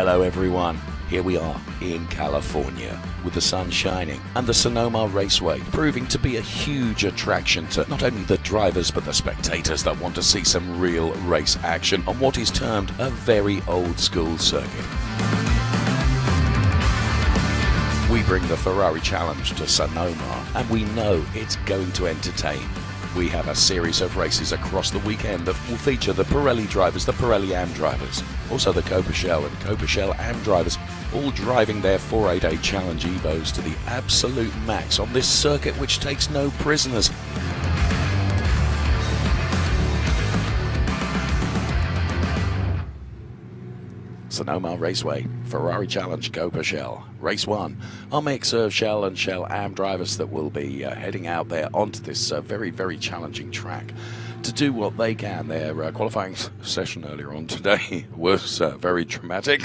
Hello everyone, here we are in California with the sun shining and the Sonoma Raceway proving to be a huge attraction to not only the drivers but the spectators that want to see some real race action on what is termed a very old school circuit. We bring the Ferrari Challenge to Sonoma and we know it's going to entertain. We have a series of races across the weekend that will feature the Pirelli drivers, the Pirelli AM drivers, also the Coppa Shell and Coppa Shell AM drivers, all driving their 488 Challenge Evos to the absolute max on this circuit which takes no prisoners. Sonoma Raceway, Ferrari Challenge, Coppa Shell. Race 1, our mix of Shell and Shell AM drivers that will be heading out there onto this very, very challenging track to do what they can. Their qualifying session earlier on today was very dramatic.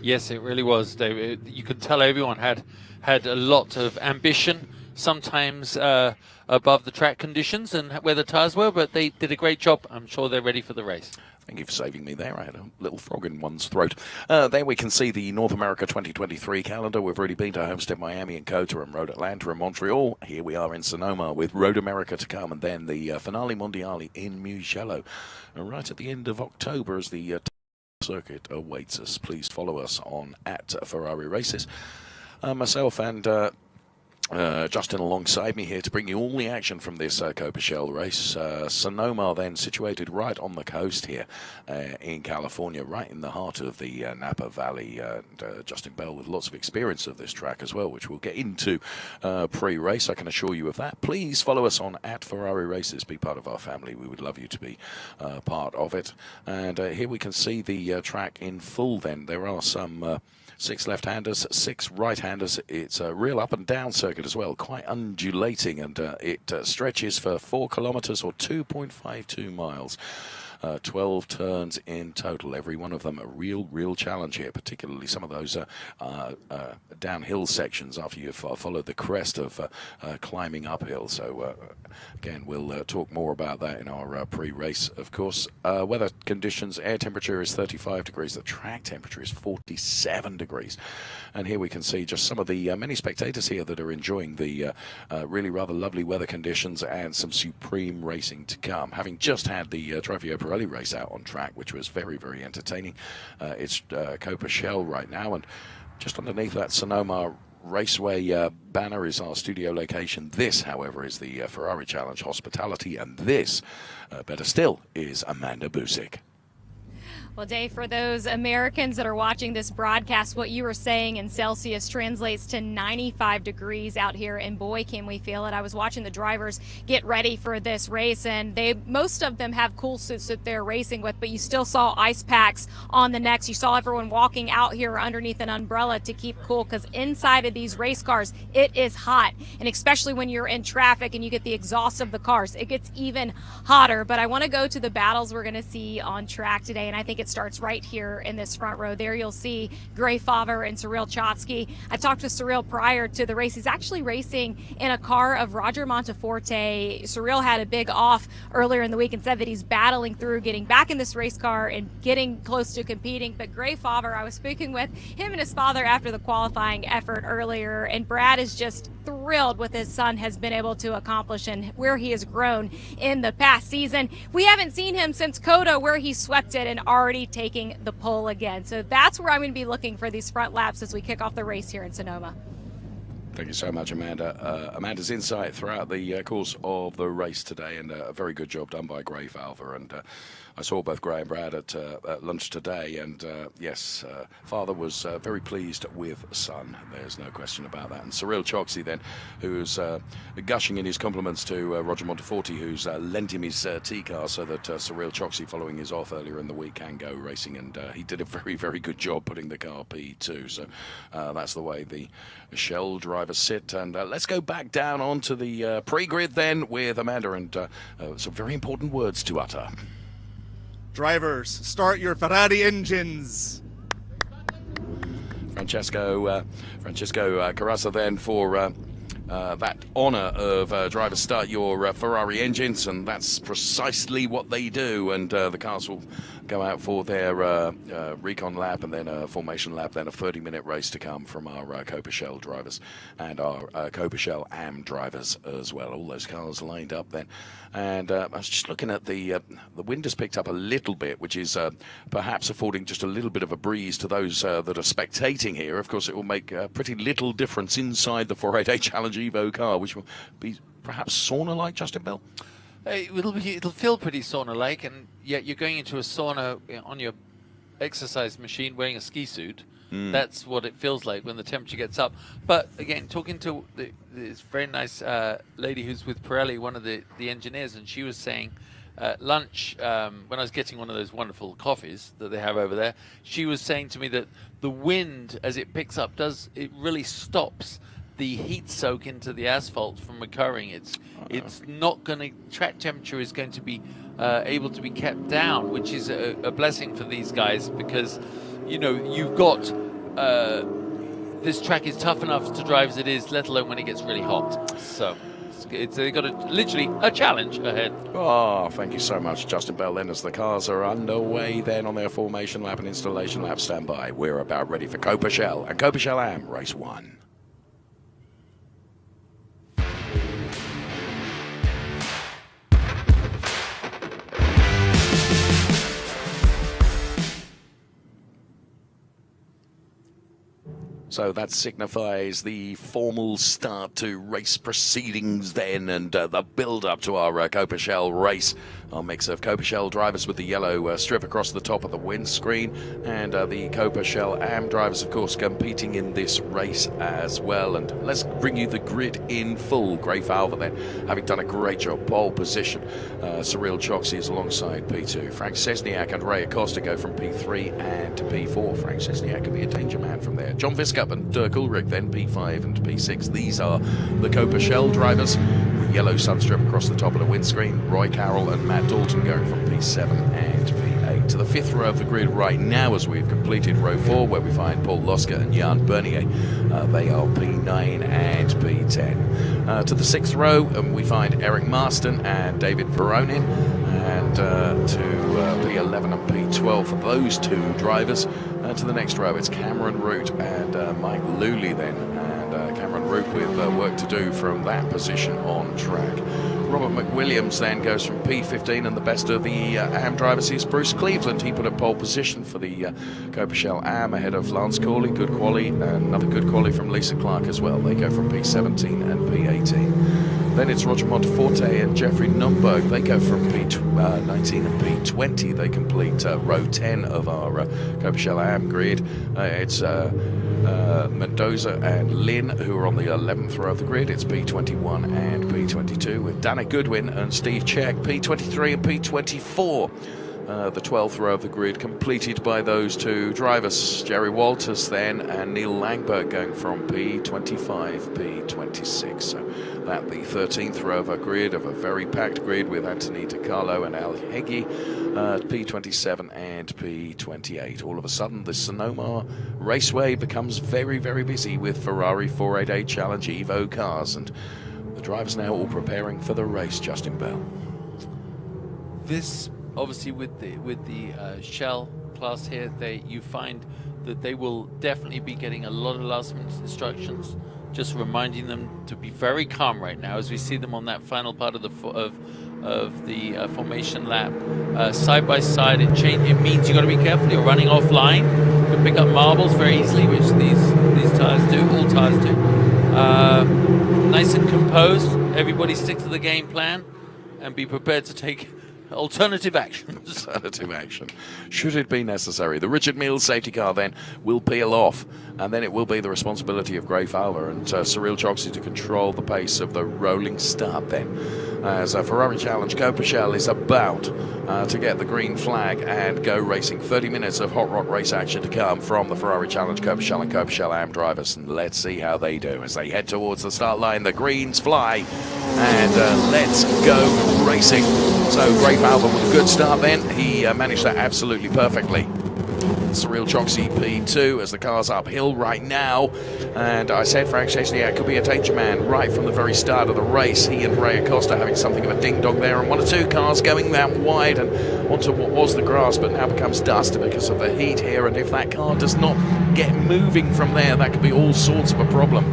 Yes, it really was, David. You could tell everyone had a lot of ambition, sometimes above the track conditions and where the tyres were, but they did a great job. I'm sure they're ready for the race. Thank you for saving me there. I had a little frog in one's throat. There we can see the North America 2023 calendar. We've already been to Homestead, Miami, and COTA, and Road Atlanta and Montreal. Here we are in Sonoma with Road America to come, and then the Finale Mondiale in Mugello. Right at the end of October as the circuit awaits us. Please follow us on @Ferrari Races. Myself and Justin alongside me here to bring you all the action from this Coppa Shell race. Sonoma then situated right on the coast here in California, right in the heart of the Napa Valley. Justin Bell with lots of experience of this track as well, which we'll get into pre-race, I can assure you of that. Please follow us on @Ferrari Races, be part of our family. We would love you to be part of it. And here we can see the track in full then. There are some 6 left-handers, 6 right-handers. It's a real up and down circuit as well, quite undulating, and it stretches for 4 kilometers or 2.52 miles. 12 turns in total, every one of them a real challenge here, particularly some of those downhill sections after you've followed the crest of climbing uphill. So again, we'll talk more about that in our pre-race, of course. Weather conditions, air temperature is 35 degrees, the track temperature is 47 degrees. And here we can see just some of the many spectators here that are enjoying the really rather lovely weather conditions and some supreme racing to come. Having just had the Trofeo Pirelli race out on track, which was very entertaining. It's Coppa Shell right now, and just underneath that Sonoma Raceway banner is our studio location. This, however, is the Ferrari Challenge Hospitality, and this, better still, is Amanda Busick. Well, Dave, for those Americans that are watching this broadcast, what you were saying in Celsius translates to 95 degrees out here, and boy, can we feel it. I was watching the drivers get ready for this race, and most of them have cool suits that they're racing with, but you still saw ice packs on the necks. You saw everyone walking out here underneath an umbrella to keep cool, because inside of these race cars, it is hot, and especially when you're in traffic and you get the exhaust of the cars, it gets even hotter. But I want to go to the battles we're going to see on track today, and I think it starts right here in this front row. There you'll see Gray Favre and Cyril Chotsky. I talked to Cyril prior to the race. He's actually racing in a car of Roger Monteforte. Cyril had a big off earlier in the week and said that he's battling through getting back in this race car and getting close to competing. But Gray Favre, I was speaking with him and his father after the qualifying effort earlier, and Brad is just thrilled with his son has been able to accomplish and where he has grown in the past season. We haven't seen him since COTA, where he swept it and already taking the pole again. So that's where I'm going to be looking for these front laps as we kick off the race here in Sonoma. Thank you so much, Amanda. Amanda's insight throughout the course of the race today, and a very good job done by Gray Falver. And I saw both Gray and Brad at lunch today, and yes, father was very pleased with son. There's no question about that. And Cyril Choksy then, who's gushing in his compliments to Roger Monteforte, who's lent him his T-car so that Cyril Choksy, following his off earlier in the week, can go racing. And he did a very good job putting the car P2. So that's the way the Shell drivers sit. And let's go back down onto the pre-grid then with Amanda and some very important words to utter. Drivers, start your Ferrari engines. Francesco Carrassa then for that honour of drivers start your Ferrari engines, and that's precisely what they do. And the cars will go out for their recon lap and then a formation lap, then a 30-minute race to come from our Coppa Shell drivers and our Coppa Shell AM drivers as well. All those cars lined up then. And I was just looking at the wind has picked up a little bit, which is perhaps affording just a little bit of a breeze to those that are spectating here. Of course, it will make pretty little difference inside the 488 Challenge Evo car, which will be perhaps sauna-like, Justin Bell. It'll feel pretty sauna-like, and yet you're going into a sauna on your exercise machine wearing a ski suit. That's what it feels like when the temperature gets up. But again, talking to this very nice lady who's with Pirelli, one of the engineers, and she was saying at lunch, when I was getting one of those wonderful coffees that they have over there, she was saying to me that the wind, as it picks up, it really stops the heat soak into the asphalt from occurring. It's not going to, track temperature is going to be able to be kept down, which is a blessing for these guys, because you've got this track is tough enough to drive as it is, let alone when it gets really hot. So they've got literally a challenge ahead. Oh, thank you so much, Justin Bell. Then as the cars are underway then on their formation lap and installation lap, stand by. We're about ready for Coppa Shell and Coppa Shell AM Race 1. So that signifies the formal start to race proceedings then, and the build-up to our Coppa Shell race. Our mix of Coppa Shell drivers with the yellow strip across the top of the windscreen, and the Coppa Shell AM drivers, of course, competing in this race as well. And let's bring you the grid in full. Gray Falva then, having done a great job, pole position. Cyril Choksi is alongside P2. Frank Cesniak and Ray Acosta go from P3 and to P4. Frank Cesniak can be a danger man from there. John Viscup and Dirk Ulrich then P5 and P6. These are the Coppa Shell drivers with yellow sunstrip across the top of the windscreen. Roy Carroll and Matt Dalton going from P7 and P8 to the fifth row of the grid right now, as we've completed row 4, where we find Paul Loska and Jan Bernier. They are P9 and P10. To the sixth row, we find Eric Marston and David Veronin, and to P11 and P12 for those two drivers. To the next row, it's Cameron Root and Mike Luley then, and Cameron Root with work to do from that position on track. Robert McWilliams then goes from P15, and the best of the AM drivers is Bruce Cleveland. He put a pole position for the Coppa Shell AM ahead of Lance Corley, good quali, and another good quali from Lisa Clark as well. They go from P17 and P18. Then it's Roger Monteforte and Jeffrey Nunberg. They go from P19 and P20. They complete row 10 of our Coppa Shell AM grid. It's Mendoza and Lynn, who are on the 11th row of the grid. It's P21 and P22 with Dana Goodwin and Steve Check, P23 and P24. The 12th row of the grid completed by those two drivers, Jerry Walters then and Neil Langberg, going from P25, P26. So that the 13th row of a grid, of a very packed grid with Anthony DiCarlo and Al Heggie, P27 and P28. All of a sudden, the Sonoma Raceway becomes very, very busy with Ferrari 488 Challenge Evo cars, and the drivers now all preparing for the race. Justin Bell. This, obviously, with the Shell class here, you find that they will definitely be getting a lot of last-minute instructions, just reminding them to be very calm right now as we see them on that final part of the formation lap, side by side. It means you got to be careful. You're running offline. You can pick up marbles very easily, which these tires do. All tires do. Nice and composed. Everybody stick to the game plan and be prepared to take alternative action. Alternative action, should it be necessary. The Richard Mills safety car then will peel off, and then it will be the responsibility of Gray Fowler and Cyril Choksi to control the pace of the rolling start then, as a Ferrari Challenge Coppa Shell is about to get the green flag and go racing. 30 minutes of hot rod race action to come from the Ferrari Challenge Coppa Shell and Coppa Shell AM drivers, and let's see how they do as they head towards the start line. The greens fly, and let's go racing. So Gray Fowler with a good start then. He managed that absolutely perfectly. Cyril Choksi P2 as the car's uphill right now. And I said Frank Szczesniak could be a danger man right from the very start of the race. He and Ray Acosta having something of a ding-dong there, and 1 or 2 cars going out wide and onto what was the grass but now becomes dust because of the heat here. And if that car does not get moving from there, that could be all sorts of a problem.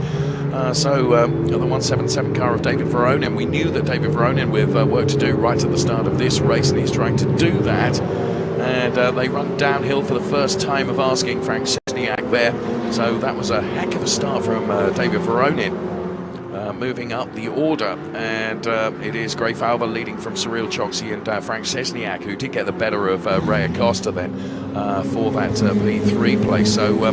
The 177 car of David Veronin, we knew that David Veronin with work to do right at the start of this race, and he's trying to do that. And they run downhill for the first time of asking Frank Szczesniak there. So that was a heck of a start from David Veronin. Moving up the order, and it is Gray Falva leading from Cyril Choksi and Frank Szczesniak, who did get the better of Ray Acosta then for that P3 place. So a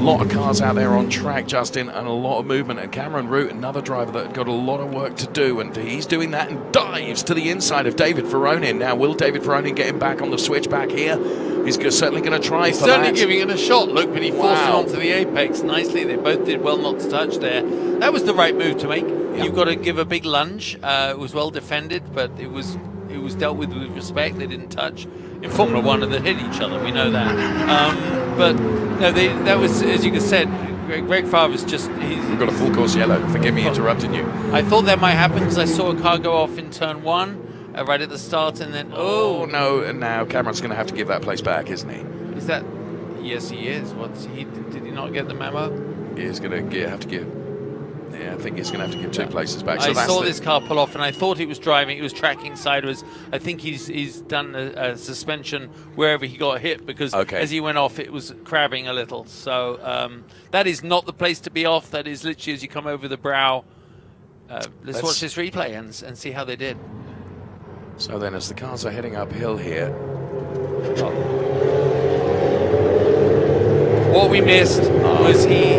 lot of cars out there on track, Justin, and a lot of movement. And Cameron Root, another driver that got a lot of work to do, and he's doing that and dives to the inside of David Veronin. Now, will David Veronin get him back on the switchback here? He's certainly going to try for that. Certainly giving it a shot, look, but he forced it onto the apex nicely. They both did well not to touch there. That was the right move to make. Yeah. You've got to give a big lunge. It was well defended, but it was dealt with respect. They didn't touch. In Formula 1, they hit each other. We know that. But no, that was, as you said, Greg Favre's just... We've got a full course yellow. Forgive me interrupting you. I thought that might happen because I saw a car go off in turn 1. Right at the start, and then no, and now Cameron's going to have to give that place back, isn't he? Is that? Yes, he is. Did he not get the memo? He's going to have to give. Yeah, I think he's going to have to give 2 places back. So I saw this car pull off, and I thought he was driving. He was tracking sideways. I think he's done a suspension wherever he got hit because as he went off, it was crabbing a little. So that is not the place to be off. That is literally as you come over the brow. Let's watch this replay and see how they did. So then as the cars are heading uphill here... What we missed was he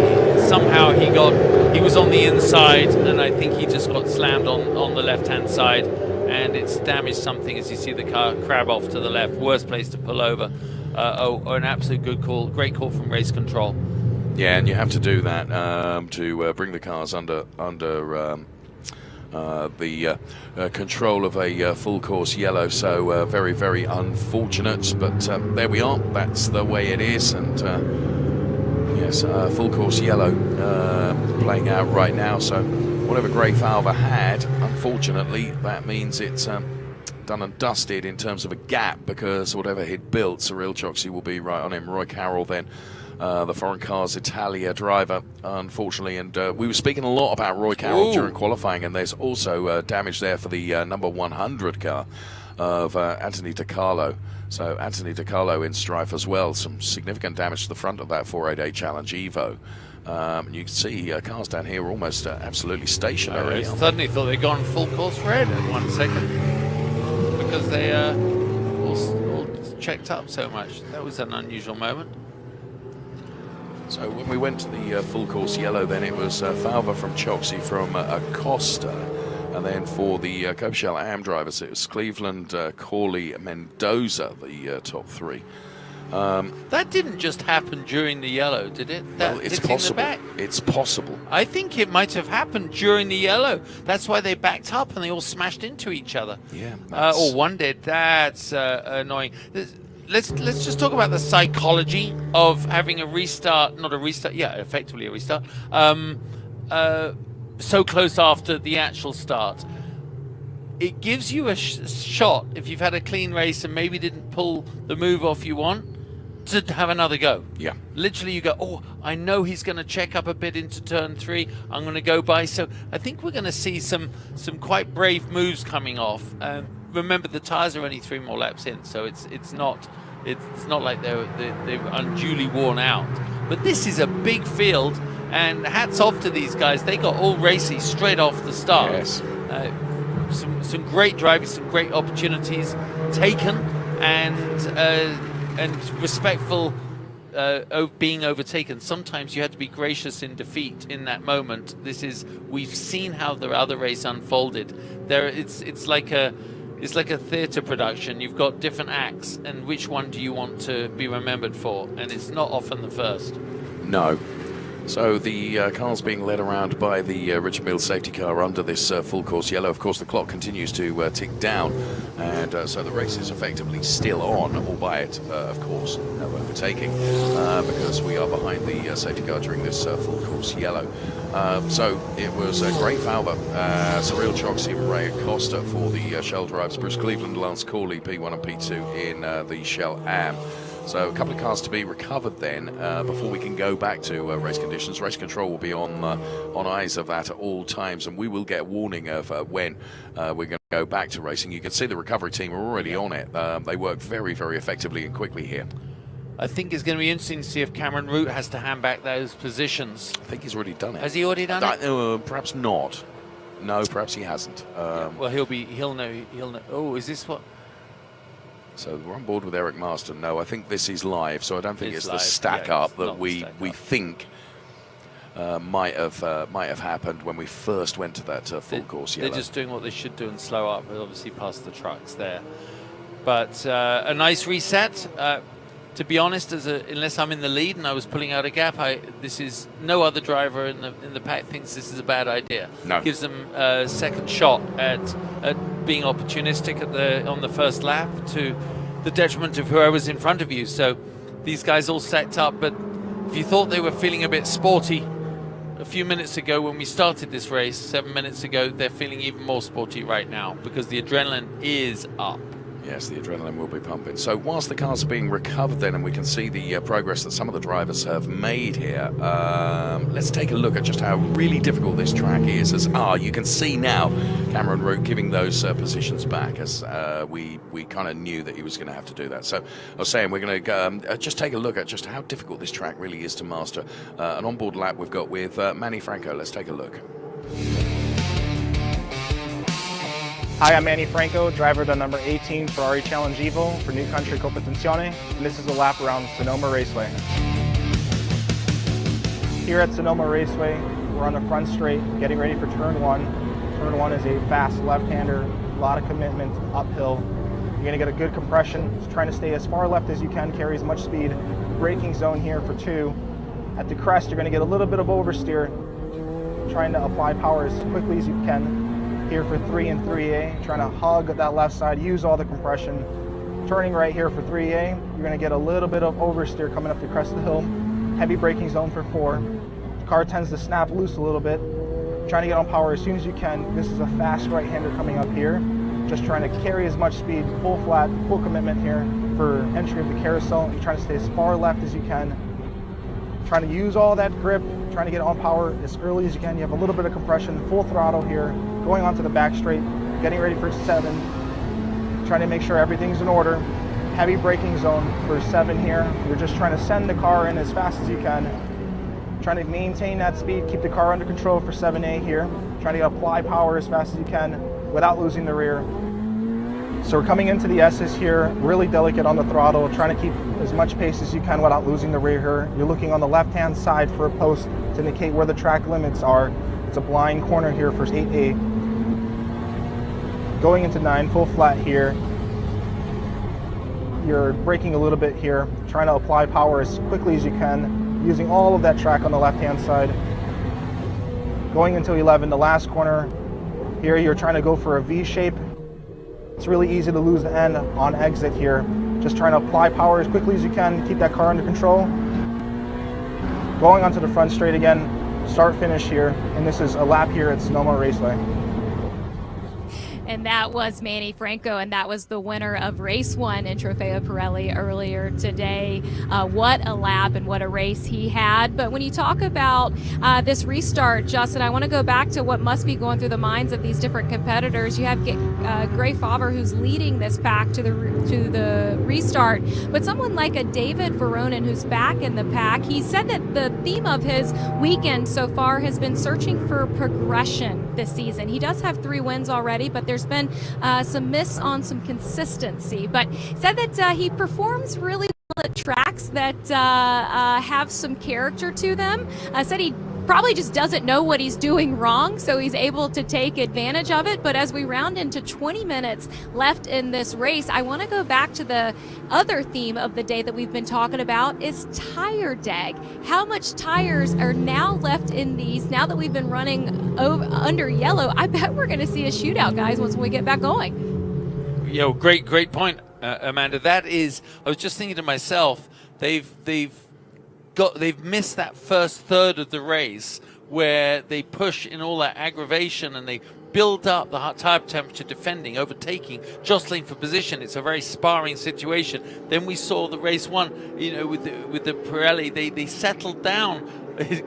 was on the inside, and I think he just got slammed on the left-hand side, and it's damaged something as you see the car crab off to the left. Worst place to pull over. An absolute good call. Great call from race control. Yeah, and you have to do that to bring the cars under the control of a full course yellow. So very, very unfortunate, but there we are. That's the way it is. And yes, full course yellow playing out right now. So whatever Gray Falva had, unfortunately, that means it's done and dusted in terms of a gap, because whatever he'd built, Cyril Choksi will be right on him. Roy Carroll then, the Foreign Cars Italia driver, unfortunately. And we were speaking a lot about Roy Carroll during qualifying, and there's also damage there for the number 100 car of Anthony DiCarlo. So Anthony DiCarlo in strife as well. Some significant damage to the front of that 488 Challenge Evo. You can see cars down here are almost absolutely stationary. I suddenly thought they'd gone full course red in 1 second because they all checked up so much. That was an unusual moment. So when we went to the full course yellow, then it was Falva from Choksi from Acosta. And then for the Coppa Shell AM drivers, it was Cleveland, Corley, Mendoza, the top 3. That didn't just happen during the yellow, did it? Well, it's possible. It's possible. I think it might have happened during the yellow. That's why they backed up and they all smashed into each other. Yeah. Or one did. That's annoying. Let's just talk about the psychology of having a restart, not a restart, yeah, effectively a restart, so close after the actual start. It gives you a shot, if you've had a clean race and maybe didn't pull the move off you want, to have another go. Yeah. Literally you go, oh, I know he's going to check up a bit into turn 3. I'm going to go by. So I think we're going to see some quite brave moves coming off. Remember, the tyres are only 3 more laps in, so it's not like they're unduly worn out. But this is a big field, and hats off to these guys. They got all racy straight off the start. Yes. Some great driving, some great opportunities taken, and respectful being overtaken. Sometimes you had to be gracious in defeat in that moment. We've seen how the other race unfolded. It's like a theatre production. You've got different acts, and which one do you want to be remembered for? And it's not often the first. No. So the car's being led around by the Richard Mille safety car under this full course yellow. Of course, the clock continues to tick down, and so the race is effectively still on, albeit, of course, no overtaking, because we are behind the safety car during this full course yellow. So it was Gray Fowler, Cyril Choksi, and Ray Acosta for the Shell drives, Bruce Cleveland, Lance Corley, P1 and P2 in the Shell AM. So a couple of cars to be recovered then before we can go back to race conditions. Race control will be on eyes of that at all times, and we will get warning of when we're going to go back to racing. You can see the recovery team are already on it. They work very, very effectively and quickly here. I think it's going to be interesting to see if Cameron Root has to hand back those positions. I think he's already done it. Has he already done it? Perhaps not. No, perhaps he hasn't. Well, he'll know. Oh, is this what? So we're on board with Eric Marston. No, I think this is live, so I don't think it's the live. stack Yeah, up it's that not we the stack up. think might have happened when we first went to that full course yellow. They're just doing what they should do and slow up, but obviously past the trucks there. But a nice reset. To be honest, unless I'm in the lead and I was pulling out a gap, this is no other driver in the pack thinks this is a bad idea. No. Gives them a second shot at being opportunistic on the first lap to the detriment of whoever's in front of you. So these guys all stacked up, but if you thought they were feeling a bit sporty a few minutes ago when we started this race, 7 minutes ago, they're feeling even more sporty right now because the adrenaline is up. Yes, the adrenaline will be pumping. So whilst the cars are being recovered then, and we can see the progress that some of the drivers have made here, let's take a look at just how really difficult this track is. You can see now Cameron Root giving those positions back, as we kind of knew that he was going to have to do that. So I was saying we're going to just take a look at just how difficult this track really is to master. An onboard lap we've got with Manny Franco. Let's take a look. Hi, I'm Manny Franco, driver of the number 18 Ferrari Challenge Evo for New Country Competizione, and this is a lap around Sonoma Raceway. Here at Sonoma Raceway, we're on the front straight, getting ready for turn one. Turn one is a fast left-hander, a lot of commitment, uphill. You're gonna get a good compression, just trying to stay as far left as you can, carry as much speed. Braking zone here for two. At the crest, you're gonna get a little bit of oversteer, trying to apply power as quickly as you can. Here for 3 and 3A, trying to hug that left side, use all the compression. Turning right here for 3A, you're gonna get a little bit of oversteer coming up the crest of the hill. Heavy braking zone for 4. The car tends to snap loose a little bit. Trying to get on power as soon as you can. This is a fast right-hander coming up here. Just trying to carry as much speed, full flat, full commitment here for entry of the carousel. You're trying to stay as far left as you can. Trying to use all that grip, trying to get on power as early as you can. You have a little bit of compression, full throttle here. Going onto the back straight, getting ready for 7, trying to make sure everything's in order. Heavy braking zone for 7 here. You're just trying to send the car in as fast as you can. Trying to maintain that speed, keep the car under control for 7A here. Trying to apply power as fast as you can without losing the rear. So we're coming into the S's here, really delicate on the throttle, trying to keep as much pace as you can without losing the rear here. You're looking on the left-hand side for a post to indicate where the track limits are. It's a blind corner here for 8A. Going into 9, full flat here. You're braking a little bit here, trying to apply power as quickly as you can, using all of that track on the left-hand side. Going into 11, the last corner. Here you're trying to go for a V shape. It's really easy to lose the end on exit here. Just trying to apply power as quickly as you can, keep that car under control. Going onto the front straight again, start finish here, and this is a lap here at Sonoma Raceway. And that was Manny Franco, and that was the winner of race 1 in Trofeo Pirelli earlier today. What a lap and what a race he had. But when you talk about this restart, Justin, I want to go back to what must be going through the minds of these different competitors. You have Gray Fowler, who's leading this pack to the restart, but someone like a David Veronin, who's back in the pack, he said that the theme of his weekend so far has been searching for progression this season. He does have 3 wins already, but there's been some miss on some consistency, but said that he performs really well at tracks that have some character to them. Said he probably just doesn't know what he's doing wrong, so he's able to take advantage of it. But as we round into 20 minutes left in this race, I want to go back to the other theme of the day that we've been talking about, is tire deg. How much tires are now left in these now that we've been running under yellow? I bet we're going to see a shootout, guys, once we get back going. Great point, Amanda. That is, I was just thinking to myself, they've missed that first third of the race where they push in all that aggravation and they build up the tire temperature, defending, overtaking, jostling for position. It's a very sparring situation. Then we saw the race one, with the Pirelli, they settled down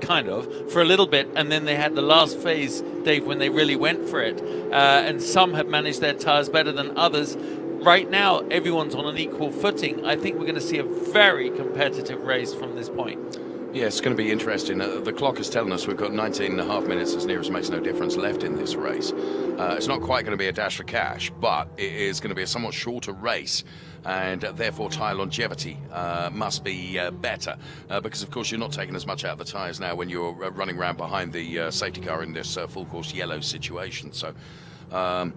kind of for a little bit, and then they had the last phase, Dave, when they really went for it, and some have managed their tires better than others. Right now, everyone's on an equal footing. I think we're going to see a very competitive race from this point. Yeah, it's going to be interesting. The clock is telling us we've got 19 and a half minutes, as near as makes no difference, left in this race. It's not quite going to be a dash for cash, but it is going to be a somewhat shorter race, and therefore tyre longevity must be better, because of course you're not taking as much out of the tyres now when you're running around behind the safety car in this full course yellow situation. So going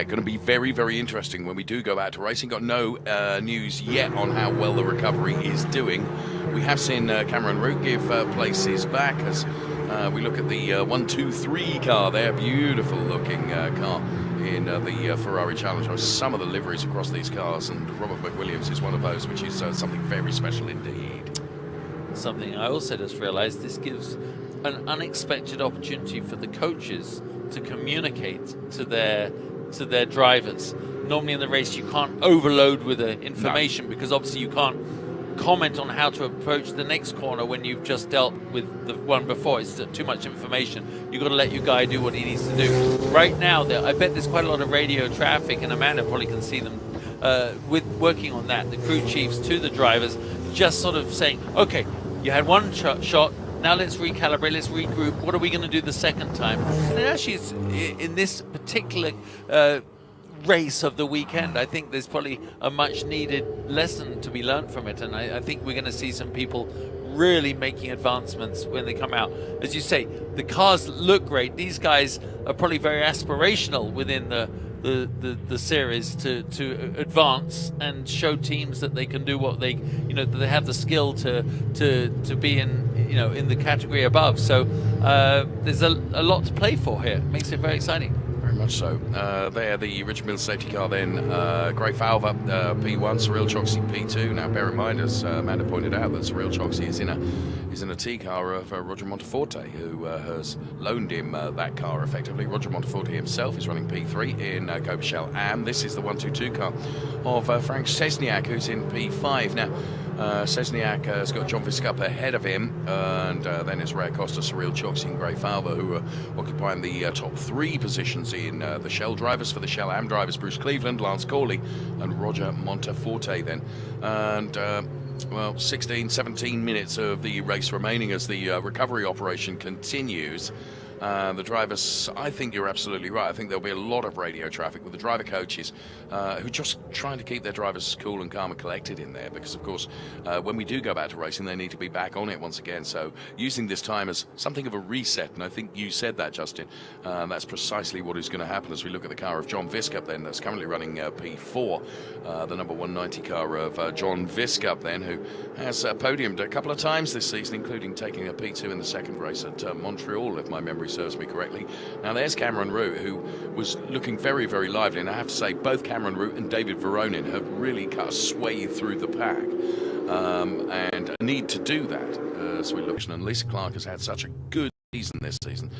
to be very, very interesting when we do go out to racing. Got no news yet on how well the recovery is doing. We have seen Cameron Root give places back as we look at the 1-2-3 car there. Beautiful looking car in the Ferrari Challenger. Some of the liveries across these cars, and Robert McWilliams is one of those, which is something very special indeed. Something I also just realized, this gives an unexpected opportunity for the coaches to communicate to their drivers. Normally in the race you can't overload with the information, because obviously you can't comment on how to approach the next corner when you've just dealt with the one before. It's too much information. You've got to let your guy do what he needs to do. Right now, I bet there's quite a lot of radio traffic, and Amanda probably can see them with working on that. The crew chiefs to the drivers, just sort of saying, okay, you had one shot, now let's recalibrate, let's regroup. What are we going to do the second time? And actually, in this particular race of the weekend, I think there's probably a much needed lesson to be learned from it, and I think we're going to see some people really making advancements when they come out. As you say, the cars look great. These guys are probably very aspirational within the series to advance and show teams that they can do what they, that they have the skill to be in the category above. So there's a lot to play for here. Makes it very exciting. Very much so. There, the Richard Mille safety car then, Gray Falva, P1, Cyril Choksi, P2. Now, bear in mind, as Amanda pointed out, that Cyril Choksi is in a T car of Roger Monteforte, who has loaned him that car effectively. Roger Monteforte himself is running P3 in Coppa Shell Am. This is the 1-2-2 car of Frank Szczesniak, who's in P5. Now, Szczesniak has got John Viscup ahead of him, and then it's Ray Acosta, Cyril Choksi and Gray Falva, who are occupying the top three positions in the Shell drivers. For the Shell Am drivers, Bruce Cleveland, Lance Corley and Roger Monteforte then. And 16, 17 minutes of the race remaining as the recovery operation continues. The drivers, I think you're absolutely right. I think there'll be a lot of radio traffic with the driver coaches who are just trying to keep their drivers cool and calm and collected in there, because of course when we do go back to racing they need to be back on it once again. So using this time as something of a reset, and I think you said that, Justin, that's precisely what is going to happen as we look at the car of John Viscup then, that's currently running P4, the number 190 car of John Viscup then, who has podiumed a couple of times this season, including taking a P2 in the second race at Montreal, if my memory serves me correctly. Now there's Cameron Root, who was looking very, very lively, and I have to say both Cameron Root and David Veronin have really cut a swathe through the pack, and need to do that as we look. And Lisa Clark has had such a good season this season,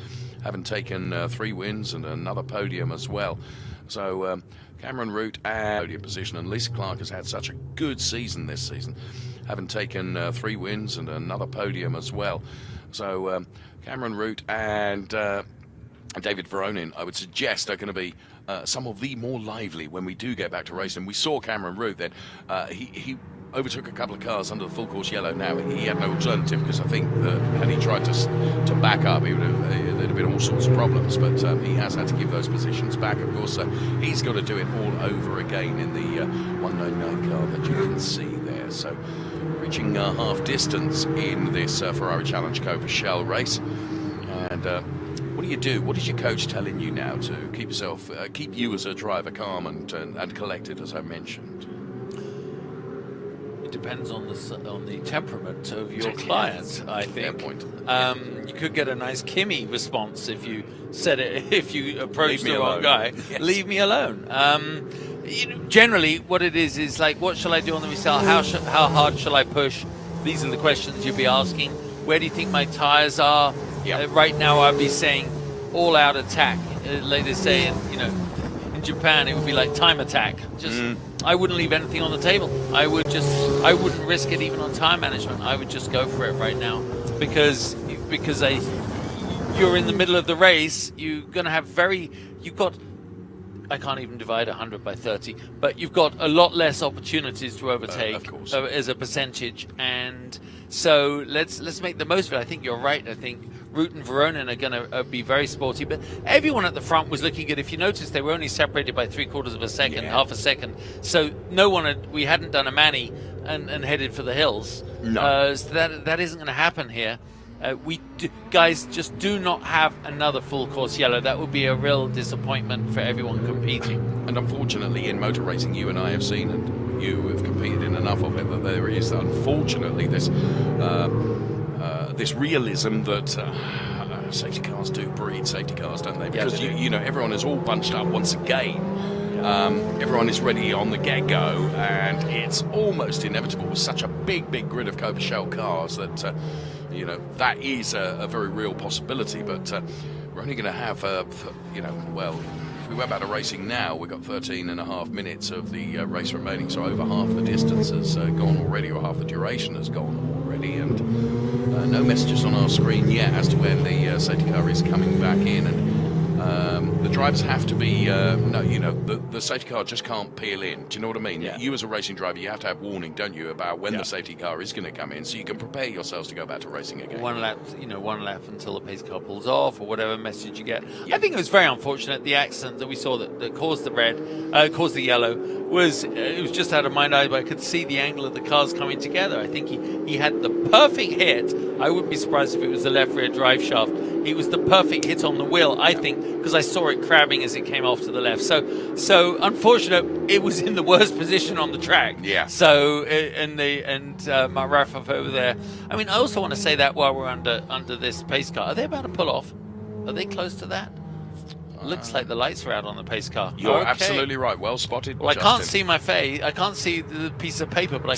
having taken 3 wins and another podium as well. So Cameron Root at podium position, and Lisa Clark has had such a good season this season, having taken 3 wins and another podium as well. So Cameron Root and David Veronin, I would suggest, are going to be some of the more lively when we do get back to racing. We saw Cameron Root then, he overtook a couple of cars under the full course yellow. Now he had no alternative, because I think that had he tried to back up, there'd have been all sorts of problems, but he has had to give those positions back, of course, so he's got to do it all over again in the 199 car that you can see there. So reaching half distance in this Ferrari Challenge Coppa Shell race. what do you do? What is your coach telling you now to keep yourself, keep you as a driver calm and collected, as I mentioned? It depends on the temperament of your client, I think. Fair point. You could get a nice Kimmy response if you said it. If you approach the wrong guy, Yes. leave me alone. Generally, what it is like, what shall I do on the restart? How hard shall I push? These are the questions you'd be asking. Where do you think my tires are? Yeah. Right now, I'd be saying all-out attack. Like they say in Japan, it would be like time attack. Just I wouldn't leave anything on the table. I wouldn't risk it even on time management. I would just go for it right now because you're in the middle of the race. You're going to have I can't even divide 100 by 30, but you've got a lot less opportunities to overtake of course. As a percentage, and so let's make the most of it. I think you're right. I think Root and Veronin are going to be very sporty, but everyone at the front was looking good. If you notice, they were only separated by 3/4 of a second, half a second. So we hadn't done a Manny and headed for the hills. No. So that isn't going to happen here. Guys, just do not have another full course yellow. That would be a real disappointment for everyone competing. And unfortunately, in motor racing, you and I have seen, and you have competed in enough of it, that there is, unfortunately, this realism that safety cars do breed safety cars, don't they? Because you know, everyone is all bunched up once again. Everyone is ready on the get-go, and it's almost inevitable with such a big grid of Coppa shell cars that that is a very real possibility. But we're only going to have well, if we went back to racing now, we've got 13.5 minutes of the race remaining, so over half the distance has gone already, or half the duration has gone already, and no messages on our screen yet as to when the safety car is coming back in. And the drivers have to be, the safety car just can't peel in. Do you know what I mean? Yeah. You as a racing driver, you have to have warning, don't you, about when the safety car is going to come in, so you can prepare yourselves to go back to racing again. One lap until the pace car pulls off, or whatever message you get. I think it was very unfortunate, the accident that we saw that caused the yellow, it was just out of my eye, but I could see the angle of the cars coming together. I think he had the perfect hit. I wouldn't be surprised if it was the left rear drive shaft. It was the perfect hit on the wheel, I think, because I saw it crabbing as it came off to the left. So unfortunate, it was in the worst position on the track. Yeah. So Mark Rafov over there. I mean, I also want to say that while we're under this pace car, are they about to pull off? Are they close to that? Looks like the lights are out on the pace car. You're Okay. absolutely right. Well spotted. Well, I Justin. can't see my face. I can't see the piece of paper, but I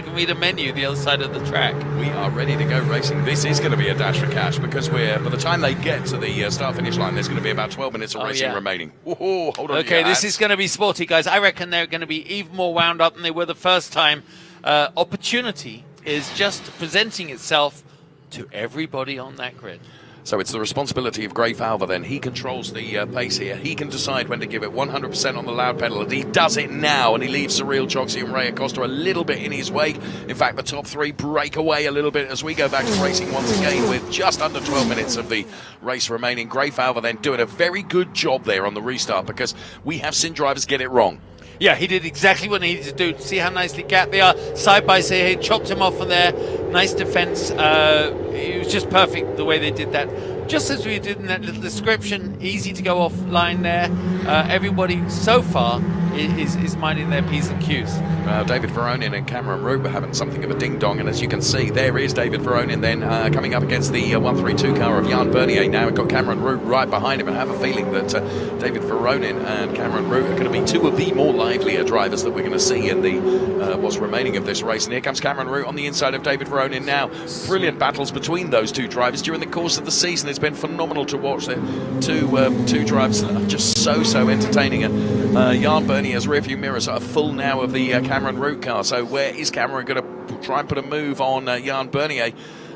can read a menu the other side of the track. We are ready to go racing. This is going to be a dash for cash, because by the time they get to the start-finish line, there's going to be about 12 minutes of racing remaining. Whoa, hold on. Okay, this is going to be sporty, guys. I reckon they're going to be even more wound up than they were the first time. Opportunity is just presenting itself to everybody on that grid. So it's the responsibility of Gray Falver then. He controls the pace here. He can decide when to give it 100% on the loud pedal, and he does it now, and he leaves Cyril Choksi and Ray Acosta a little bit in his wake. In fact, the top three break away a little bit as we go back to racing once again with just under 12 minutes of the race remaining. Gray Falver then doing a very good job there on the restart, because we have seen drivers get it wrong. Yeah, he did exactly what he needed to do. See how nicely gapped they are side by side. He chopped him off from there. Nice defense. It was just perfect the way they did that. Just as we did in that little description, easy to go offline there. Everybody so far is minding their P's and Q's. David Veronin and Cameron Root were having something of a ding-dong, and as you can see, there is David Veronin then coming up against the 132 car of Jan Bernier. Now we've got Cameron Root right behind him, and I have a feeling that David Veronin and Cameron Root are going to be two of the more livelier drivers that we're going to see in the what's remaining of this race. And here comes Cameron Root on the inside of David Veronin now. Brilliant battles between those two drivers during the course of the season. It's been phenomenal to watch the two drivers that are just so entertaining. And Jan Bernier's rearview mirrors are full now of the Cameron Root car. So where is Cameron going to try and put a move on Jan Bernier?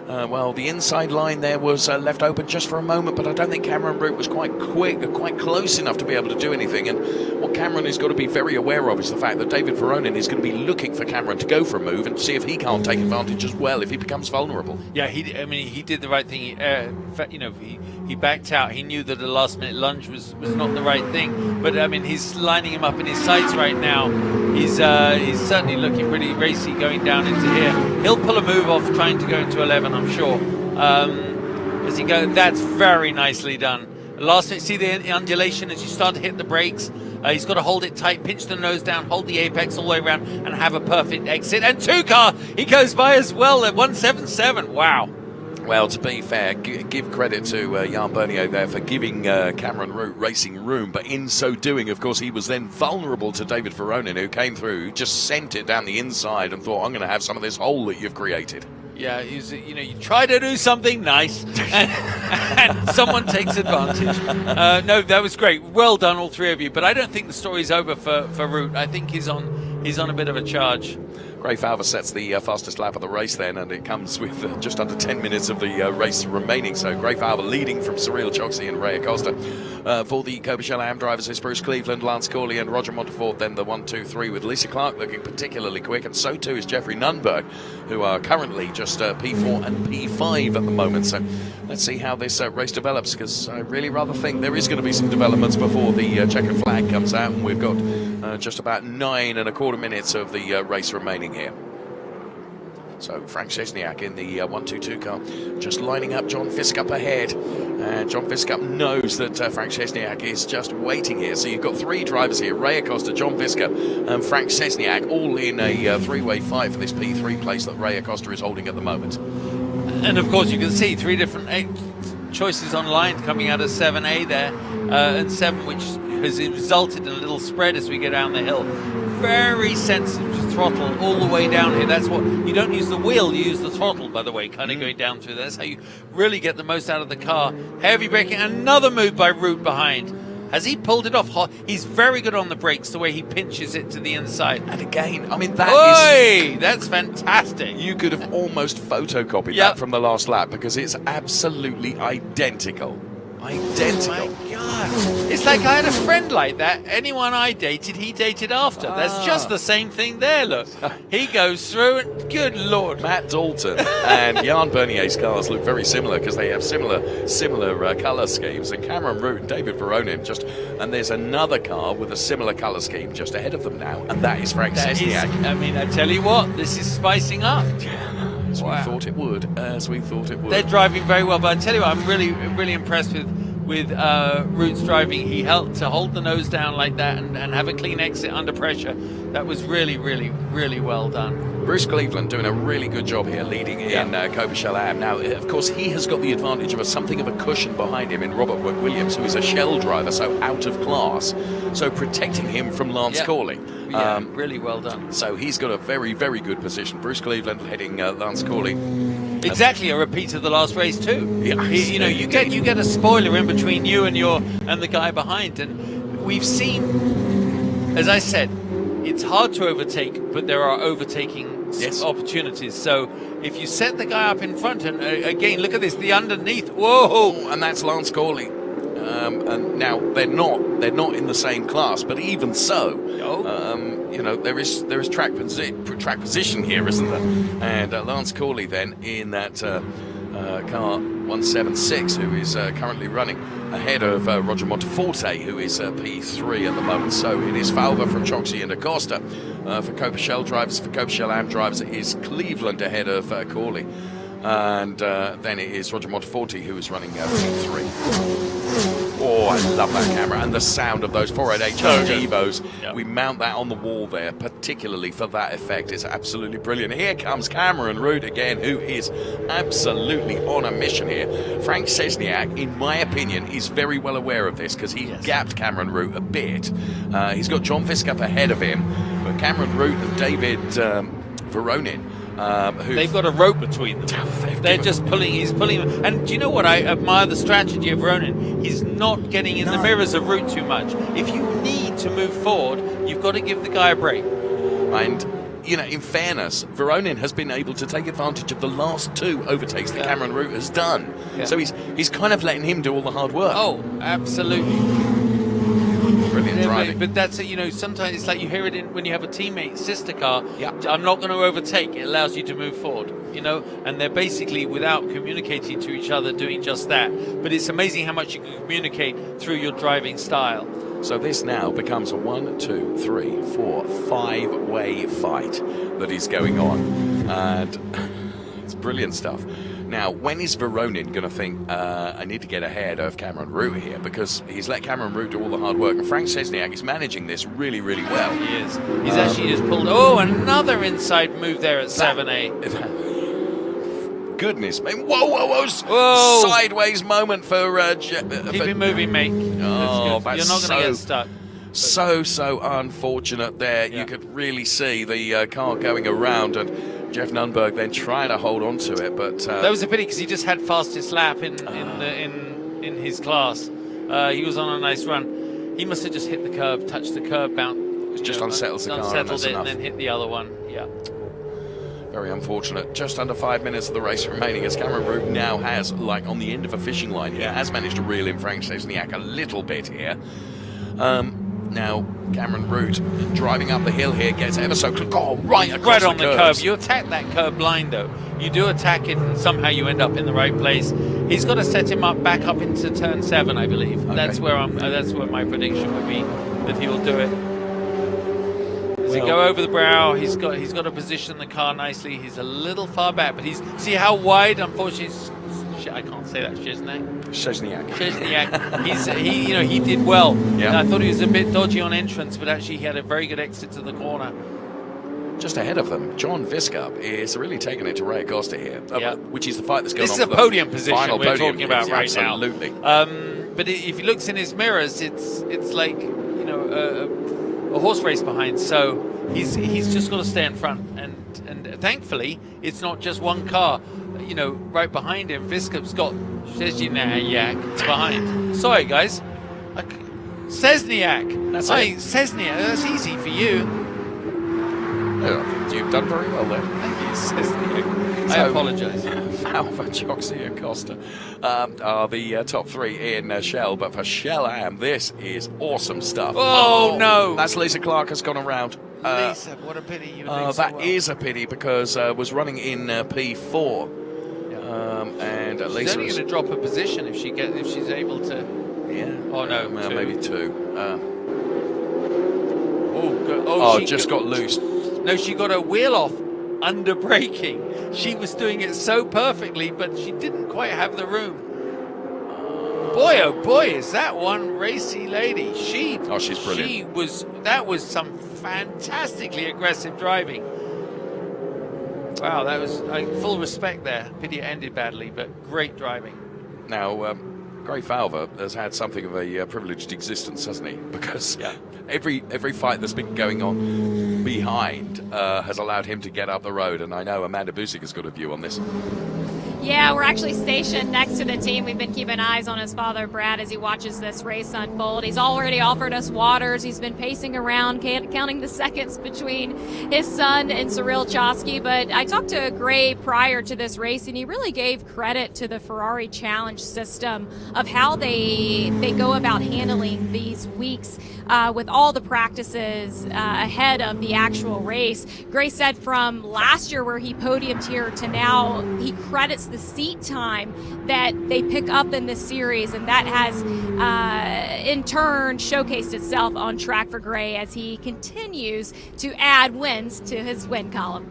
Well, the inside line there was left open just for a moment, but I don't think Cameron Root was quite close enough to be able to do anything. And what Cameron has got to be very aware of is the fact that David Veronin is going to be looking for Cameron to go for a move and see if he can't take advantage as well if he becomes vulnerable. Yeah, he did the right thing. He backed out. He knew that a last-minute lunge was not the right thing. But he's lining him up in his sights right now. He's certainly looking pretty racy going down into here. He'll pull a move off trying to go into 11, I'm sure. as he goes. That's very nicely done. Last, see the undulation as you start to hit the brakes. He's got to hold it tight, pinch the nose down, hold the apex all the way around, and have a perfect exit. And 2-car, he goes by as well at 177. Wow. Well, to be fair, give credit to Jan Bernier there for giving Cameron Root racing room, but in so doing, of course, he was then vulnerable to David Veronin, who came through, who just sent it down the inside and thought, I'm going to have some of this hole that you've created. Yeah, you try to do something nice, and someone takes advantage. No, that was great. Well done, all three of you. But I don't think the story's over for Root. I think he's on a bit of a charge. Ray Falva sets the fastest lap of the race then, and it comes with just under 10 minutes of the race remaining. So Ray Falva leading from Cyril Choksi and Ray Acosta. For the Coppa Shell Am drivers, it's Bruce Cleveland, Lance Corley and Roger Montefort. Then the 1-2-3 with Lisa Clark looking particularly quick, and so too is Jeffrey Nunberg, who are currently just P4 and P5 at the moment. So let's see how this race develops, because I really rather think there is going to be some developments before the checkered flag comes out, and we've got just about 9 1/4 minutes of the race remaining here. So Frank Szczesniak in the 1-2-2 car, just lining up John Fisk up ahead. And John Fisk up knows that Frank Szczesniak is just waiting here. So you've got 3 drivers here, Ray Acosta, John Fisker and Frank Szczesniak, all in a 3-way fight for this P3 place that Ray Acosta is holding at the moment. And of course you can see 3 different choices online coming out of 7A there, and 7, which has resulted in a little spread as we go down the hill. Very sensitive to throttle all the way down here. That's what, you don't use the wheel, you use the throttle, by the way, kind of going down through. That's how you really get the most out of the car. Heavy braking, another move by Root behind. Has he pulled it off? He's very good on the brakes, the way he pinches it to the inside. And again, I mean, that's fantastic. You could have almost photocopied that from the last lap, because it's absolutely identical. Identical. Oh my God. It's like I had a friend like that. Anyone I dated, he dated after. That's just the same thing there, look. He goes through and, good Lord. Matt Dalton and Jan Bernier's cars look very similar, because they have similar colour schemes. And Cameron Root and David Veronin and there's another car with a similar colour scheme just ahead of them now, and that is Frank Szczesniak. I mean, I tell you what, this is spicing up. As we thought it would. As we thought it would. They're driving very well, but I tell you what, I'm really impressed with Root's driving. He helped to hold the nose down like that and have a clean exit under pressure. That was really well done. Bruce Cleveland doing a really good job here, leading in Coppa Shell Am. Now, of course, he has got the advantage of something of a cushion behind him in Robert Williams, who is a Shell driver, so out of class, so protecting him from Lance Corley. Really well done. So he's got a very good position. Bruce Cleveland heading Lance Corley. Exactly, a repeat of the last race too. Yeah, you get a spoiler in between you and the guy behind, and we've seen, as I said, it's hard to overtake, but there are overtaking opportunities. So if you set the guy up in front, and again, look at this, the underneath, whoa, and that's Lance Corley. And now they're not in the same class, but even so, there is track position here, isn't there? And Lance Corley then in that car 176, who is currently running ahead of Roger Monteforte, who is P3 at the moment. So it is Falva from Choksi and Acosta. For Coppa Shell drivers, for Coppa Shell Am drivers, it is Cleveland ahead of Corley. And then it is Roger Monteforte, who is running P3. Oh, I love that camera and the sound of those 488 Evos. Yep. We mount that on the wall there, particularly for that effect. It's absolutely brilliant. Here comes Cameron Root again, who is absolutely on a mission here. Frank Szczesniak, in my opinion, is very well aware of this, because he gapped Cameron Root a bit. He's got John Fisk up ahead of him, but Cameron Root and David Veronin, they've got a rope between them. They're just pulling. He's pulling them. And do you know what? I admire the strategy of Veronin. He's not getting in the mirrors of Root too much. If you need to move forward, you've got to give the guy a break. And in fairness, Veronin has been able to take advantage of the last 2 overtakes that Cameron Root has done. Yeah. So he's kind of letting him do all the hard work. Oh, absolutely. Brilliant driving. But that's it, sometimes it's like you hear it when you have a teammate, sister car, I'm not going to overtake, it allows you to move forward, and they're basically, without communicating to each other, doing just that. But it's amazing how much you can communicate through your driving style. So this now becomes a 1, 2, 3, 4, 5-way fight that is going on. And it's brilliant stuff. Now, when is Veronin going to think, I need to get ahead of Cameron Root here? Because he's let Cameron Root do all the hard work, and Frank Szczesniak is managing this really, really well. He is. He's actually just pulled... Oh, another inside move there at 7A. Goodness, man. Whoa. Sideways moment for... Keep it moving, mate. Oh, that's You're not going to get stuck. So unfortunate there. Yeah. You could really see the car going around, and Jeff Nunberg then trying to hold on to it, but that was a pity because he just had fastest lap in his class. He was on a nice run. He must have just hit the curb, touched the curb, bounced. Just unsettles the car. Unsettled it, and then hit the other one. Yeah. Very unfortunate. Just under 5 minutes of the race remaining, as Cameron Root now has, like on the end of a fishing line, he has managed to reel in Frank Szczesniak a little bit here. Now, Cameron Root driving up the hill here, gets ever so close. Oh, right across on the curb. You attack that curb line, though. You do attack it, and somehow you end up in the right place. He's got to set him up back up into turn 7, I believe. Okay. That's where my prediction would be, that he will do it. As he go over the brow, he's got to position the car nicely. He's a little far back, but see how wide. Unfortunately, I can't say that. Szczesniak. He did well. Yeah. I thought he was a bit dodgy on entrance, but actually he had a very good exit to the corner. Just ahead of them, John Viscup is really taking it to Ray Acosta here, which is the fight that's going on. This is a podium position we're talking about right absolutely. now. But if he looks in his mirrors, it's like a horse race behind. So he's just got to stay in front, and thankfully it's not just one car. Right behind him, Viscup's got Szczesniak behind. Sorry, guys. Szczesniak. Szczesniak. That's easy for you. Yeah, you've done very well there. Thank you, Szczesniak. I apologise. Alpha, Choxy, and Costa are the top 3 in Shell, but for Shell Am, this is awesome stuff. Oh, no. That's Lisa Clark has gone around. Lisa, what a pity. You that is a pity because was running in P4. And she's Lisa only going to drop a position if she's able to. Yeah. Oh no, maybe 2. She just got loose. No, she got her wheel off under braking. She was doing it so perfectly, but she didn't quite have the room. Boy, oh boy, is that one racy lady. She's brilliant. That was some fantastically aggressive driving. Wow, that was full respect there. Pity it ended badly, but great driving. Now, Gray Falver has had something of a privileged existence, hasn't he? Because every fight that's been going on behind has allowed him to get up the road, and I know Amanda Busick has got a view on this. Yeah, we're actually stationed next to the team. We've been keeping eyes on his father, Brad, as he watches this race unfold. He's already offered us waters. He's been pacing around, counting the seconds between his son and Cyril Chosky. But I talked to Gray prior to this race, and he really gave credit to the Ferrari Challenge system of how they go about handling these weeks with all the practices ahead of the actual race. Gray said from last year where he podiumed here to now, he credits the seat time that they pick up in this series, and that has in turn showcased itself on track for Gray as he continues to add wins to his win column.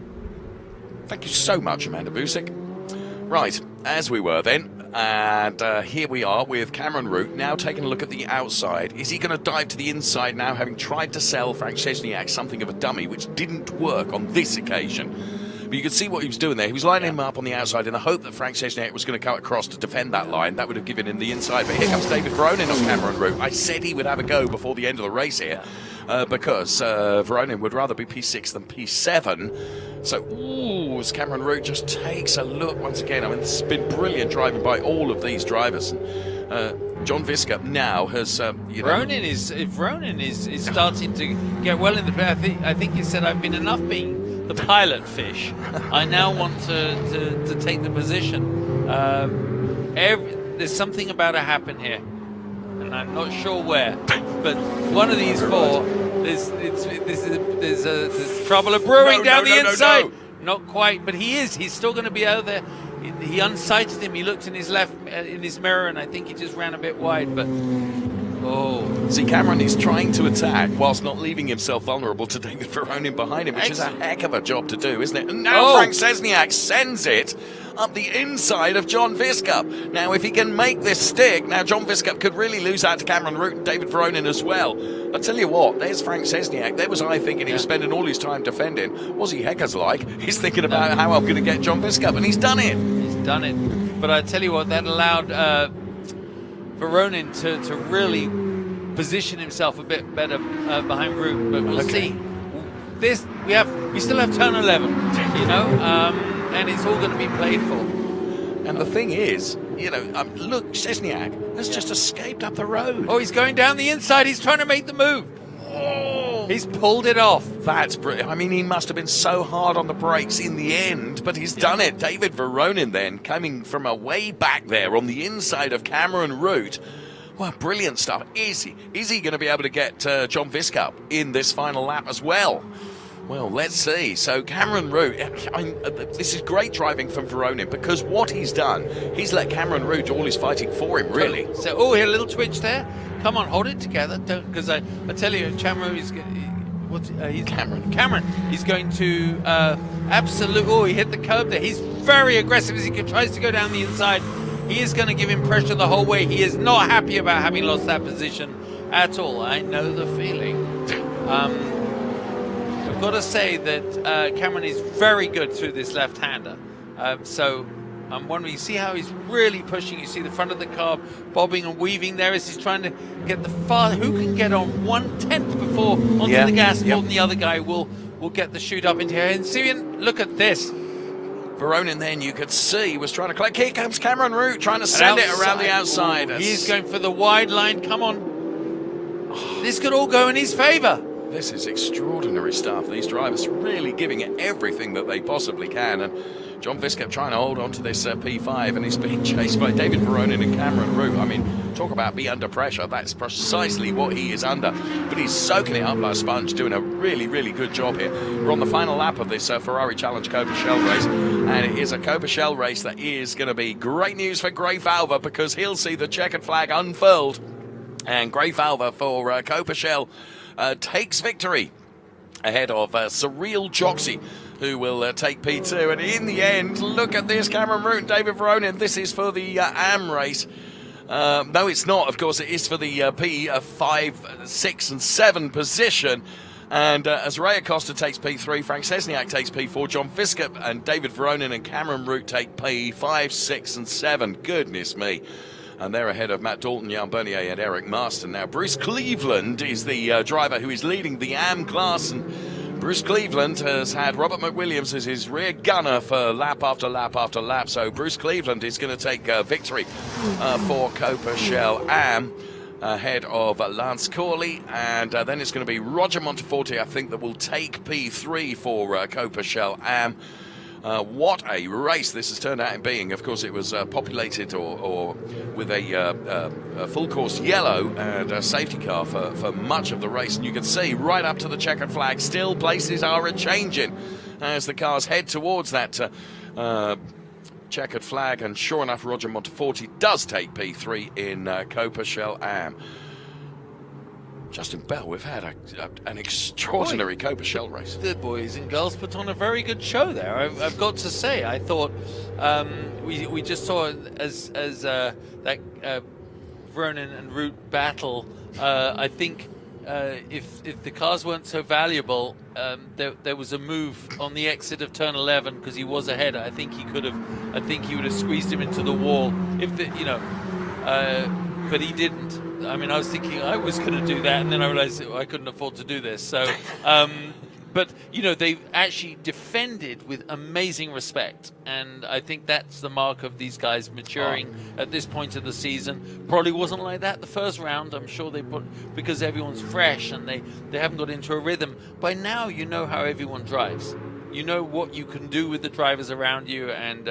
Thank you so much, Amanda Busick. Right, as we were then, and here we are with Cameron Root now taking a look at the outside. Is he going to dive to the inside now, having tried to sell Frank Szczesniak something of a dummy, which didn't work on this occasion? But you could see what he was doing there. He was lining him up on the outside in the hope that Frank Szczesniak was going to cut across to defend that line. That would have given him the inside. But here comes David Veronin on Cameron Root. I said he would have a go before the end of the race here because Veronin would rather be P6 than P7. So, as Cameron Root just takes a look once again. I mean, this has been brilliant driving by all of these drivers. John Viscup now has, Veronin is starting to get well in the play. I think he said, I've been enough being the pilot fish. I now want to take the position. There's something about to happen here, and I'm not sure where. But one of these 4, there's trouble brewing down the inside. No. Not quite, but he's still going to be out there. He unsighted him. He looked in his mirror, and I think he just ran a bit wide. But Oh. See, Cameron is trying to attack whilst not leaving himself vulnerable to David Veronin behind him, which is a heck of a job to do, isn't it? And now Frank Szczesniak sends it up the inside of John Viscup. Now, if he can make this stick, now John Viscup could really lose out to Cameron Root and David Veronin as well. I tell you what, there's Frank Szczesniak. There was I thinking he was spending all his time defending. Was he heckers like? He's thinking about how I'm going to get John Viscup, and he's done it. He's done it. But I tell you what, that allowed Veronin to really position himself a bit better behind Root. But we'll see. This we still have turn 11, you know. And it's all going to be played for. And the thing is, you know, look, Szczesniak has just escaped up the road. Oh, he's going down the inside. He's trying to make the move. Oh, he's pulled it off. That's brilliant. I mean, he must have been so hard on the brakes in the end, but he's done it. David Veronin then coming from a way back there on the inside of Cameron Root. Well, brilliant stuff. Is he going to be able to get John Viscup in this final lap as well? Well, let's see. So Cameron Root, this is great driving from Veronin, because what he's done, he's let Cameron Root do all his fighting for him, really. So, he had a little twitch there. Come on, hold it together. Don't, because I tell you, Cameron is Cameron. He's going to absolutely. Oh, he hit the curb there. He's very aggressive as he tries to go down the inside. He is going to give him pressure the whole way. He is not happy about having lost that position at all. I know the feeling. I've got to say that Cameron is very good through this left-hander. So I'm wondering, you see how he's really pushing. You see the front of the car bobbing and weaving there as he's trying to get the far. Who can get on 1/10 before onto the gas more than the other guy will get the chute up into here. And Syrian, look at this. Veronin then, you could see, was trying to collect. Here comes Cameron Root trying to send it around the outside. He's going for the wide line. Come on. This could all go in his favour. This is extraordinary stuff. These drivers really giving it everything that they possibly can. And John Viscup trying to hold on to this P5, and he's being chased by David Veronin and Cameron Root. I mean, talk about be under pressure. That's precisely what he is under. But he's soaking it up like a sponge, doing a really, really good job here. We're on the final lap of this Ferrari Challenge Coppa Shell race. And it is a Coppa Shell race that is going to be great news for Gray Falva, because he'll see the checkered flag unfurled. And Gray Falva for Coppa Shell takes victory ahead of Surreal Joxy, who will take P2. And in the end, look at this, Cameron Root and David Veronin. This is for the AM race. No, it's not. Of course, it is for the P5, 6 and 7 position. And as Ray Acosta takes P3, Frank Szczesniak takes P4, John Viscup and David Veronin and Cameron Root take P5, 6 and 7. Goodness me. And they're ahead of Matt Dalton, Jan Bernier, and Eric Marston. Now, Bruce Cleveland is the driver who is leading the AM class. And Bruce Cleveland has had Robert McWilliams as his rear gunner for lap after lap after lap. So Bruce Cleveland is going to take victory for Coppa Shell AM ahead of Lance Corley. And then it's going to be Roger Monteforti, I think, that will take P3 for Coppa Shell AM. What a race this has turned out in being. Of course, it was populated or with a full course yellow and a safety car for much of the race. And you can see right up to the checkered flag, still places are a-changing as the cars head towards that checkered flag. And sure enough, Roger Monteforti does take P3 in Coppa Shell AM. Justin Bell, we've had an extraordinary Coppa Shell race. The boys and girls put on a very good show there. I've got to say, I thought we just saw as that Veronin and Root battle. I think if the cars weren't so valuable, there was a move on the exit of turn 11 because he was ahead. I think he would have squeezed him into the wall but he didn't. I mean, I was thinking I was going to do that, and then I realized I couldn't afford to do this. So, but they actually defended with amazing respect, and I think that's the mark of these guys maturing at this point of the season. Probably wasn't like that the first round. I'm sure because everyone's fresh and they haven't got into a rhythm. By now, you know how everyone drives. You know what you can do with the drivers around you, and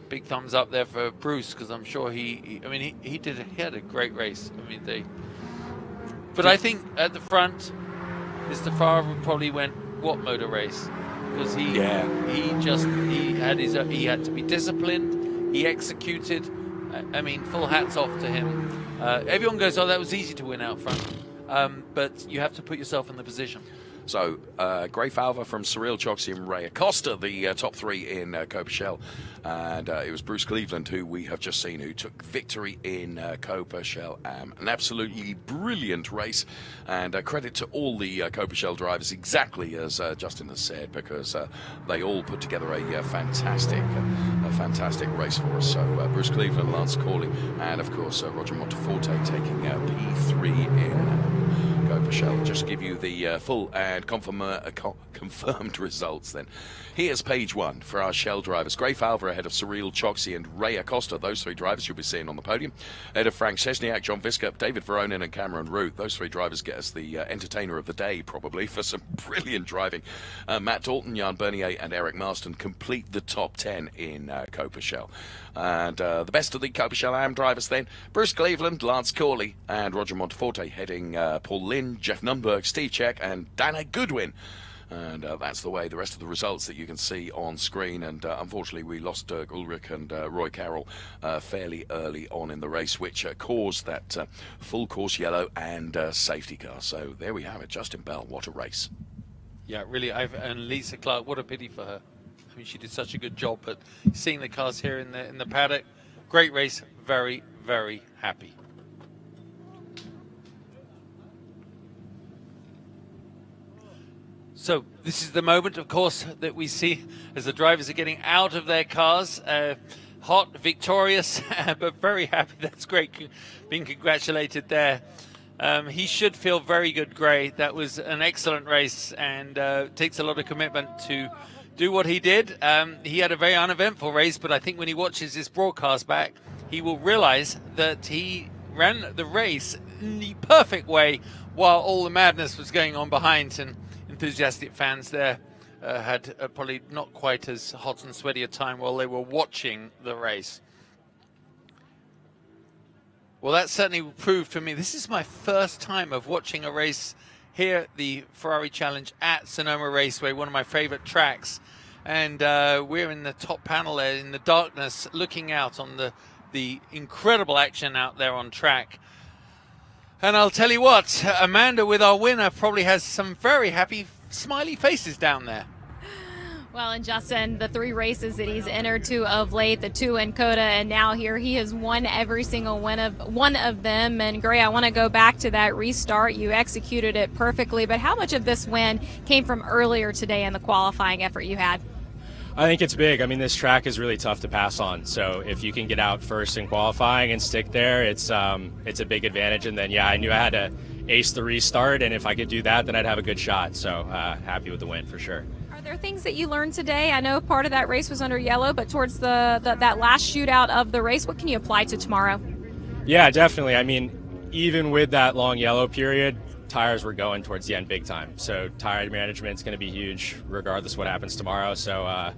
big thumbs up there for Bruce, because I'm sure he had a great race. But I think at the front, Mr. Favre probably went, what motor race? Because he had to be disciplined. He executed. Full hats off to him. Everyone goes, oh, that was easy to win out front. But you have to put yourself in the position. So, Gray Falva from Cyril Choksi and Ray Acosta, the top three in Coppa Shell. And it was Bruce Cleveland, who we have just seen, who took victory in Coppa Shell Am. An absolutely brilliant race. And credit to all the Coppa Shell drivers, exactly as Justin has said, because they all put together a fantastic race for us. So, Bruce Cleveland, Lance Corley, and of course, Roger Monteforte taking P3 in Coppa Shell. Just give you the full and confirmed results then. Here's page one for our Shell drivers. Gray Falva ahead of Cyril Choksi and Ray Acosta. Those three drivers you'll be seeing on the podium. Ahead of Frank Szczesniak, John Viscup, David Veronin and Cameron Root. Those three drivers get us the entertainer of the day, probably, for some brilliant driving. Matt Dalton, Jan Bernier and Eric Marston complete the top 10 in Coppa Shell. And the best of the Coppa Shell Am drivers then, Bruce Cleveland, Lance Corley and Roger Monteforte heading Paul Lynn, Jeff Nunberg, Steve Check and Dana Goodwin. And that's the way the rest of the results that you can see on screen. And unfortunately, we lost Dirk Ulrich and Roy Carroll fairly early on in the race, which caused that full course yellow and safety car. So there we have it. Justin Bell, what a race. Yeah, really. And Lisa Clark, what a pity for her. I mean, she did such a good job. But seeing the cars here in the paddock, great race. Very, very happy. So this is the moment, of course, that we see as the drivers are getting out of their cars. Hot, victorious, but very happy. That's great being congratulated there. He should feel very good, Gray. That was an excellent race and takes a lot of commitment to do what he did. He had a very uneventful race, but I think when he watches this broadcast back, he will realize that he ran the race in the perfect way while all the madness was going on behind. And enthusiastic fans there had probably not quite as hot and sweaty a time while they were watching the race. Well, that certainly proved for me. This is my first time of watching a race here at the Ferrari Challenge at Sonoma Raceway, one of my favorite tracks. And we're in the top panel there in the darkness, looking out on the incredible action out there on track. And I'll tell you what, Amanda, with our winner, probably has some very happy, smiley faces down there. Well, and Justin, the 3 races that he's entered to of late, the 2 in COTA and now here, he has won every single one of them. And Gray, I want to go back to that restart. You executed it perfectly, but how much of this win came from earlier today in the qualifying effort you had? I think it's big. I mean, this track is really tough to pass on. So if you can get out first in qualifying and stick there, it's a big advantage. And then, yeah, I knew I had to ace the restart, and if I could do that, then I'd have a good shot. So happy with the win for sure. Are there things that you learned today? I know part of that race was under yellow, but towards that last shootout of the race, what can you apply to tomorrow? Yeah, definitely. I mean, even with that long yellow period, tires were going towards the end big time. So tire management is going to be huge regardless of what happens tomorrow. So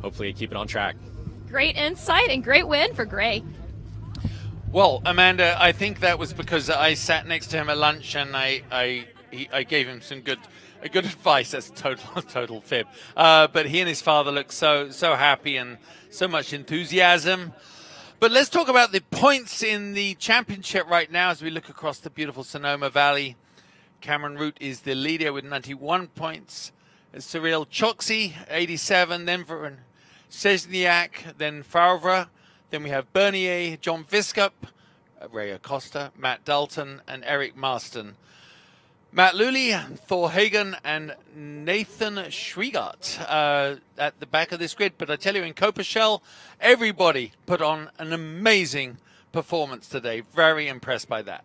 hopefully keep it on track. Great insight and great win for Gray. Well, Amanda, I think that was because I sat next to him at lunch and I gave him some good advice. That's total fib. But he and his father look so happy and so much enthusiasm. But let's talk about the points in the championship right now as we look across the beautiful Sonoma Valley. Cameron Root is the leader with 91 points. Cyril Choksi, 87. Then Szczesniak, then Falva. Then we have Bernier, John Viscup, Ray Acosta, Matt Dalton, and Eric Marston. Matt Lully, Thor Hagen, and Nathan Schwiegart at the back of this grid. But I tell you, in Coppa Shell, everybody put on an amazing performance today. Very impressed by that.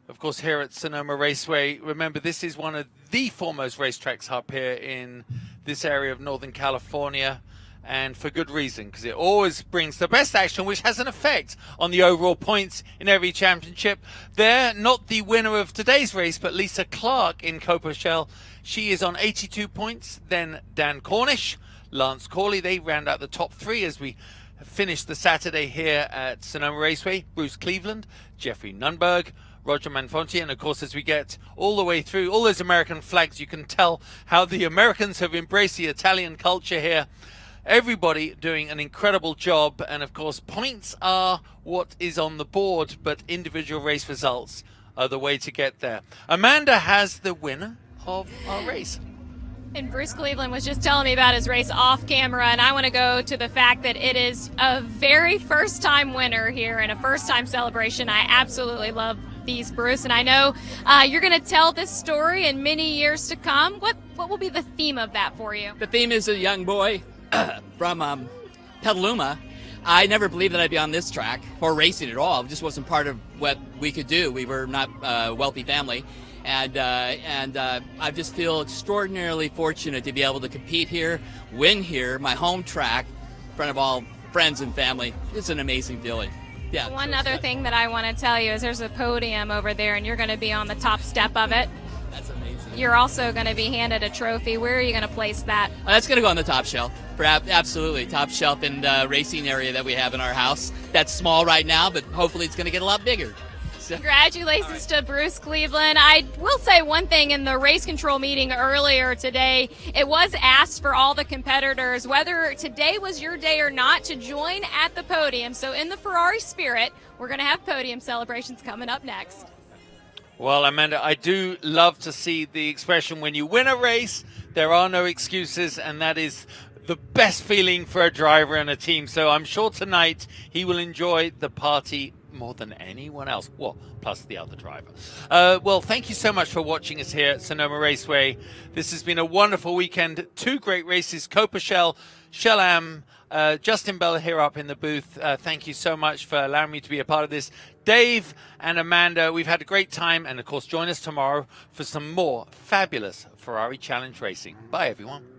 Of course, here at Sonoma Raceway, remember, this is one of the foremost racetracks up here in this area of Northern California. And for good reason, because it always brings the best action, which has an effect on the overall points in every championship. There, not the winner of today's race, but Lisa Clark in Coppa Shell. She is on 82 points. Then Dan Cornish, Lance Corley, they round out the top 3 as we finish the Saturday here at Sonoma Raceway. Bruce Cleveland, Jeffrey Nunberg, Roger Manfonti, and of course, as we get all the way through all those American flags, you can tell how the Americans have embraced the Italian culture here. everybody doing an incredible job. And of course, points are what is on the board, but individual race results are the way to get there. Amanda has the winner of our race. And Bruce Cleveland was just telling me about his race off camera, and I want to go to the fact that it is a very first-time winner here and a first-time celebration. I absolutely love these, Bruce, and I know you're going to tell this story in many years to come. What will be the theme of that for you? The theme is a young boy from Petaluma. I never believed that I'd be on this track or racing at all. It just wasn't part of what we could do. We were not a wealthy family. And I just feel extraordinarily fortunate to be able to compete here, win here, my home track, in front of all friends and family. It's an amazing feeling. Yeah. One other thing that I want to tell you is there's a podium over there, and you're going to be on the top step of it. That's amazing. You're also going to be handed a trophy. Where are you going to place that? That's going to go on the top shelf. Absolutely, top shelf in the racing area that we have in our house. That's small right now, but hopefully it's going to get a lot bigger. Congratulations to Bruce Cleveland. I will say one thing in the race control meeting earlier today, it was asked for all the competitors whether today was your day or not to join at the podium. So in the Ferrari spirit, we're going to have podium celebrations coming up next. Well, Amanda, I do love to see the expression when you win a race, there are no excuses, and that is the best feeling for a driver and a team. So I'm sure tonight he will enjoy the party more than anyone else, well, plus the other driver. Well, thank you so much for watching us here at Sonoma Raceway. This has been a wonderful weekend. 2 great races, Coppa Shell-Am, Justin Bell here up in the booth. Thank you so much for allowing me to be a part of this. Dave and Amanda, we've had a great time, and of course join us tomorrow for some more fabulous Ferrari Challenge racing. Bye everyone.